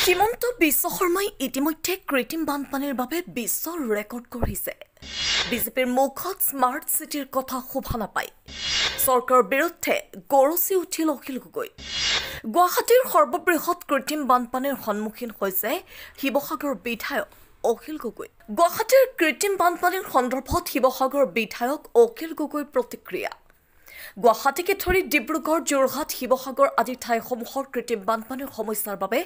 হিমন্ত বিশ্ব শৰ্মাই ইতিমধ্যে কৃত্ৰিম বানপানীৰ বাবে বিশ্ব ৰেকৰ্ড কৰিছে। বিজেপিৰ মুখত স্মাৰ্ট চিটিৰ কথা শোভা নাপায়। চৰকাৰৰ বিৰুদ্ধে গৰজি উঠিল অখিল গগৈ। গুৱাহাটীৰ সৰ্ববৃহৎ কৃত্ৰিম বানপানীৰ সন্মুখীন হৈছে শিৱসাগৰ বিধায়ক অখিল গগৈ। গুৱাহাটীৰ কৃত্ৰিম বানপানীৰ সন্দৰ্ভত শিৱসাগৰ বিধায়ক অখিল গগৈৰ প্ৰতিক্ৰিয়া। গুৱাহাটীকে ধৰি ডিব্ৰুগড়, যোৰহাট, শিৱসাগৰ আদি ঠাইসমূহৰ কৃত্ৰিম বানপানীৰ সমস্যাৰ বাবে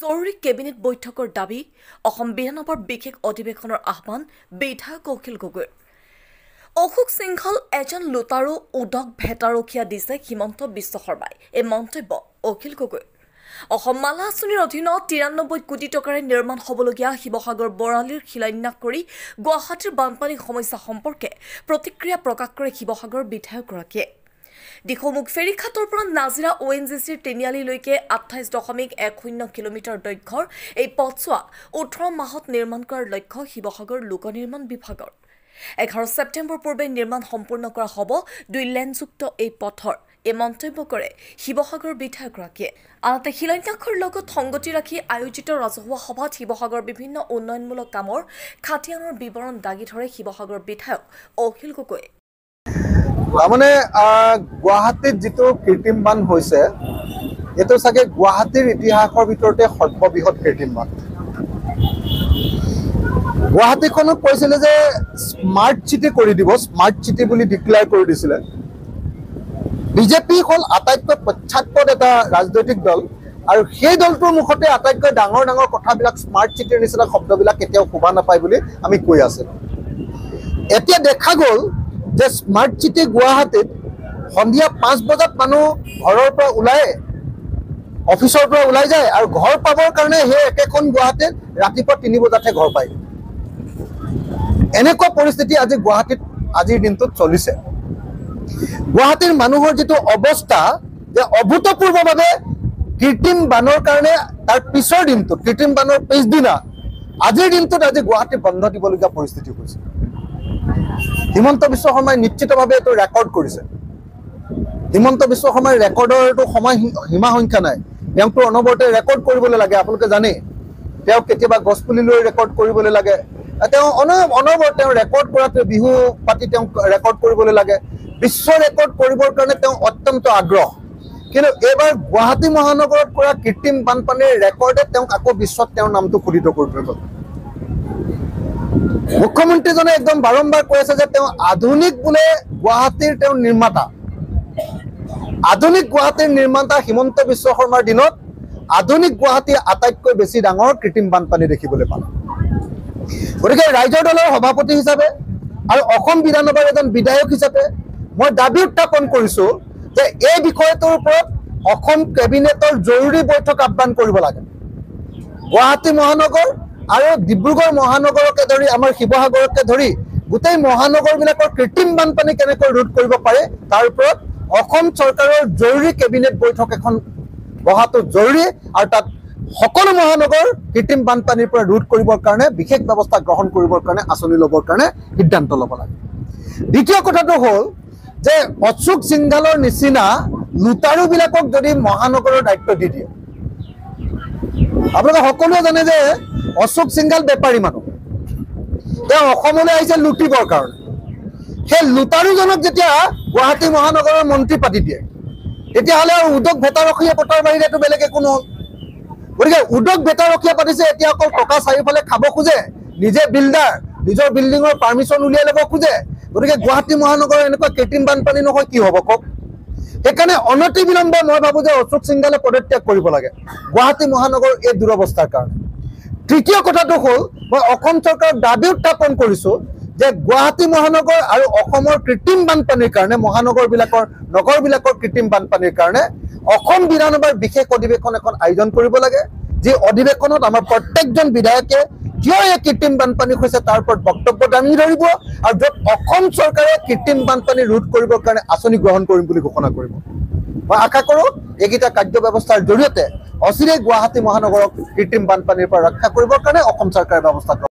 জৰুৰী কেবিনেট বৈঠকৰ দাবী, অসম বিধানসভাৰ বিশেষ অধিৱেশনৰ আহ্বান বিধায়ক অখিল গগৈৰ। অশোক সিংঘল এজন লুটাৰু উদক ভেটাৰখীয়া দিছে হিমন্ত বিশ্ব শৰ্মাই। এই মন্তব্য অখিল গগৈৰ। অসম মালা আঁচনিৰ অধীনত 93 কোটি টকাৰে নিৰ্মাণ হ'বলগীয়া শিৱসাগৰ বৰালিৰ শিলান্যাস কৰি গুৱাহাটীৰ বানপানী সমস্যা সম্পৰ্কে প্ৰতিক্ৰিয়া প্ৰকাশ কৰে শিৱসাগৰ বিধায়কগৰাকীয়ে। দিখৌমুখ ফেৰীঘাটৰ পৰা নাজিৰা ONGCৰ তিনিআলিলৈকে 28.10 কিলোমিটাৰ দৈৰ্ঘ্যৰ এই পথছোৱা 18 মাহত নিৰ্মাণ কৰাৰ লক্ষ্য শিৱসাগৰ লোক নিৰ্মাণ বিভাগৰ। 11 ছেপ্টেম্বৰ পূৰ্বে নিৰ্মাণ সম্পূৰ্ণ কৰা হ'ব 2 লেনযুক্ত এই পথৰ। এই মন্তব্য কৰে শিৱসাগৰ বিধায়কগৰাকীয়ে। আনহাতে শিলান্যাসৰ লগত সংগতি ৰাখি আয়োজিত ৰাজহুৱা সভাত শিৱসাগৰ বিভিন্ন উন্নয়নমূলক কামৰ খাটিয়ানৰ বিৱৰণ দাঙি ধৰে শিৱসাগৰ বিধায়ক অখিল গগৈ। মানে গুৱাহাটীত যেটো কৃত্ৰিম বান হৈছে এটো সাকে গুৱাহাটীৰ ইতিহাসৰ ভিতৰতে সৰ্ববৃহৎ কৃত্ৰিম বান। গুৱাহাটীখনক কৈছিলে যে স্মাৰ্ট সিটি কৰি দিব, স্মাৰ্ট সিটি বুলি ডিক্লেয়াৰ কৰি দিছিলে। বিজেপি হল আটাইতকৈ পশ্চাৎপদ এটা ৰাজনৈতিক দল আৰু সেই দলটোৰ মুখতে আটাইতকৈ ডাঙৰ ডাঙৰ কথাবিলাক স্মাৰ্ট সিটিৰ নিচিনা শব্দবিলাক কেতিয়াও শোভা নাপায় বুলি আমি কৈ আছিলোঁ। এতিয়া দেখা গ'ল যে স্মাৰ্ট সিটি গুৱাহাটীত সন্ধিয়া 5 বজাত মানুহ ঘৰৰ পৰা ওলাই অফিচৰ পৰা ওলাই যায় আৰু ঘৰ পাবৰ কাৰণে সেই একেখন গুৱাহাটীত ৰাতিপুৱা 3 বজাতহে ঘৰ পায়। এনেকুৱা পৰিস্থিতি আজি গুৱাহাটীত আজিৰ দিনটোত চলিছে। গুৱাহাটীৰ মানুহৰ যেটো অৱস্থা যে অভূতপূৰ্বভাৱে কৃত্ৰিম বানৰ কাৰণে তাৰ পিছৰ দিনটোত কৃত্ৰিম বানৰ পিছদিনা আজিৰ দিনটোত আজি গুৱাহাটী বন্ধ দিবলগীয়া পৰিস্থিতি হৈছে। হিমন্ত বিশ্ব শৰ্মাই নিশ্চিতভাৱে এইটো ৰেকৰ্ড কৰিছে। হিমন্ত বিশ্ব শৰ্মাৰ ৰেকৰ্ডৰ এইটো সময় সীমা সংখ্যা নাই। তেওঁকতো অনবৰতে ৰেকৰ্ড কৰিবলৈ লাগে। আপোনালোকে জানে তেওঁ কেতিয়াবা গছপুলি লৈ ৰেকৰ্ড কৰিবলৈ লাগে। তেওঁ অনবৰতে তেওঁ ৰেকৰ্ড কৰাটো বিহু পাতি তেওঁ ৰেকৰ্ড কৰিবলৈ লাগে। বিশ্ব ৰেকৰ্ড কৰিবৰ কাৰণে তেওঁ অত্যন্ত আগ্ৰহ। কিন্তু এইবাৰ গুৱাহাটী মহানগৰত কৰা কৃত্ৰিম বানপানীৰ ৰেকৰ্ডে তেওঁক আকৌ বিশ্বত তেওঁৰ নামটো খোদিত কৰি থৈ গ'ল। মুখ্যমন্ত্ৰীজনে একদম বাৰম্বাৰ কৈ আছে যে তেওঁ আধুনিক বোলে গুৱাহাটীৰ তেওঁ নিৰ্মাতা। আধুনিক গুৱাহাটীৰ নিৰ্মাতা হিমন্ত বিশ্ব শৰ্মাৰ দিনত আধুনিক গুৱাহাটী আটাইতকৈ বেছি ডাঙৰ কৃত্ৰিম বানপানী দেখিবলৈ পালে। গতিকে ৰাইজৰ দলৰ সভাপতি হিচাপে আৰু অসম বিধানসভাৰ এজন বিধায়ক হিচাপে মই দাবী উত্থাপন কৰিছো যে এই বিষয়টোৰ ওপৰত অসম কেবিনেটৰ জৰুৰী বৈঠক আহ্বান কৰিব লাগে। গুৱাহাটী মহানগৰ আৰু ডিব্ৰুগড় মহানগৰকে ধৰি আমাৰ শিৱসাগৰকে ধৰি গোটেই মহানগৰবিলাকৰ কৃত্ৰিম বানপানী কেনেকৈ ৰোধ কৰিব পাৰে তাৰ ওপৰত অসম চৰকাৰৰ জৰুৰী কেবিনেট বৈঠক এখন বহাটো জৰুৰী আৰু তাত সকলো মহানগৰ কৃত্ৰিম বানপানীৰ পৰা ৰোধ কৰিবৰ কাৰণে বিশেষ ব্যৱস্থা গ্ৰহণ কৰিবৰ কাৰণে আঁচনি ল'বৰ কাৰণে সিদ্ধান্ত ল'ব লাগে। দ্বিতীয় কথাটো হ'ল যে অশোক সিংঘালৰ নিচিনা লুটাৰুবিলাকক যদি মহানগৰৰ দায়িত্ব দি দিয়ে। আপোনালোকে সকলোৱে জানে যে অশোক সিংঘাল বেপাৰী মানুহ। তেওঁ অসমলৈ আহিছে লুটিবৰ কাৰণে। সেই লুটাৰুজনক যেতিয়া গুৱাহাটী মহানগৰৰ মন্ত্ৰী পাতি দিয়ে তেতিয়াহ'লে আৰু উদক ভেটাৰখীয়া পতাৰ বাহিৰেতো বেলেগ একো নহ'ল। গতিকে উদক ভেটাৰখীয়া পাতিছে এতিয়া অকল টকা চাৰিওফালে খাব খোজে, নিজে বিল্ডাৰ, নিজৰ বিল্ডিঙৰ পাৰ্মিশ্যন উলিয়াই ল'ব খোজে। গতিকে গুৱাহাটী মহানগৰৰ এনেকুৱা কৃত্ৰিম বানপানী নহয় কি হ'ব কওক। সেইকাৰণে অনতি বিলম্বে মই ভাবোঁ যে অশোক সিংঘালে পদত্যাগ কৰিব লাগে গুৱাহাটী মহানগৰৰ এই দুৰৱস্থাৰ কাৰণে। তৃতীয় কথাটো হ'ল মই অসম চৰকাৰক দাবী উত্থাপন কৰিছোঁ যে গুৱাহাটী মহানগৰ আৰু অসমৰ কৃত্ৰিম বানপানীৰ কাৰণে নগৰবিলাকৰ কৃত্ৰিম বানপানীৰ কাৰণে অসম বিধানসভাৰ বিশেষ অধিৱেশন এখন আয়োজন কৰিব লাগে। যি অধিৱেশনত আমাৰ প্ৰত্যেকজন বিধায়কে কিয় এই কৃত্ৰিম বানপানী হৈছে তাৰ ওপৰত বক্তব্য দাঙি ধৰিব আৰু য'ত অসম চৰকাৰে কৃত্ৰিম বানপানী ৰোধ কৰিবৰ কাৰণে আঁচনি গ্ৰহণ কৰিম বুলি ঘোষণা কৰিব। মই আশা কৰোঁ এইকেইটা কাৰ্য ব্যৱস্থাৰ জৰিয়তে অচিৰেই গুৱাহাটী মহানগৰক কৃত্ৰিম বানপানীৰ পৰা ৰক্ষা কৰিবৰ কাৰণে অসম চৰকাৰে ব্যৱস্থা